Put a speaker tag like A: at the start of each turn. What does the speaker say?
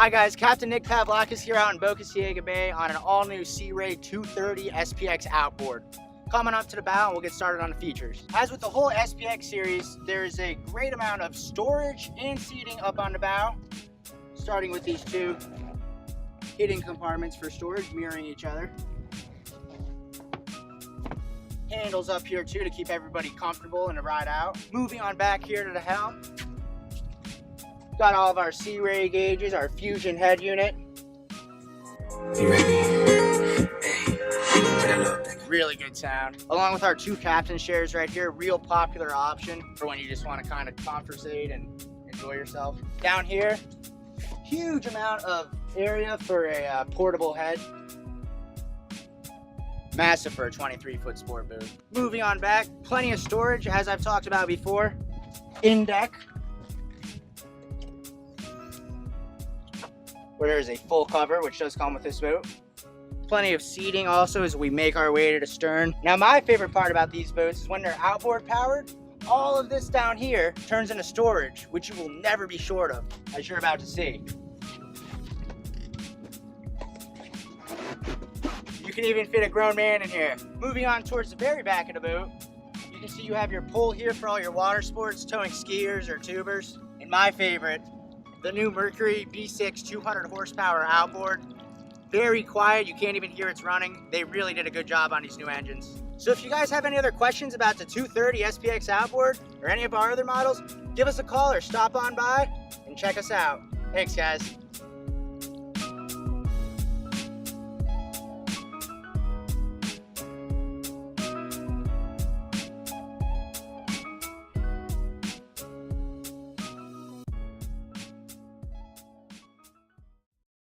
A: Hi guys, Captain Nick Pavlakis here out in Boca Ciega Bay on an all-new Sea Ray 230 SPX Outboard. Coming up to the bow and we'll get started on the features. As with the whole SPX series, there is a great amount of storage and seating up on the bow, starting with these two hidden compartments for storage, mirroring each other. Handles up here too to keep everybody comfortable in the ride out. Moving on back here to the helm. Got all of our Sea Ray gauges, our fusion head unit. Really good sound. Along with our two captain chairs right here, real popular option for when you just want to kind of conversate and enjoy yourself. Down here, huge amount of area for a portable head. Massive for a 23-foot sport boat. Moving on back, plenty of storage as I've talked about before. In deck, where there's a full cover, which does come with this boat. Plenty of seating also as we make our way to the stern. Now my favorite part about these boats is when they're outboard powered, all of this down here turns into storage, which you will never be short of, as you're about to see. You can even fit a grown man in here. Moving on towards the very back of the boat, you can see you have your pole here for all your water sports, towing skiers or tubers. And my favorite, the new Mercury V6 200 horsepower outboard. Very quiet, you can't even hear it's running. They really did a good job on these new engines. So if you guys have any other questions about the 230 SPX outboard or any of our other models, give us a call or stop on by and check us out. Thanks guys.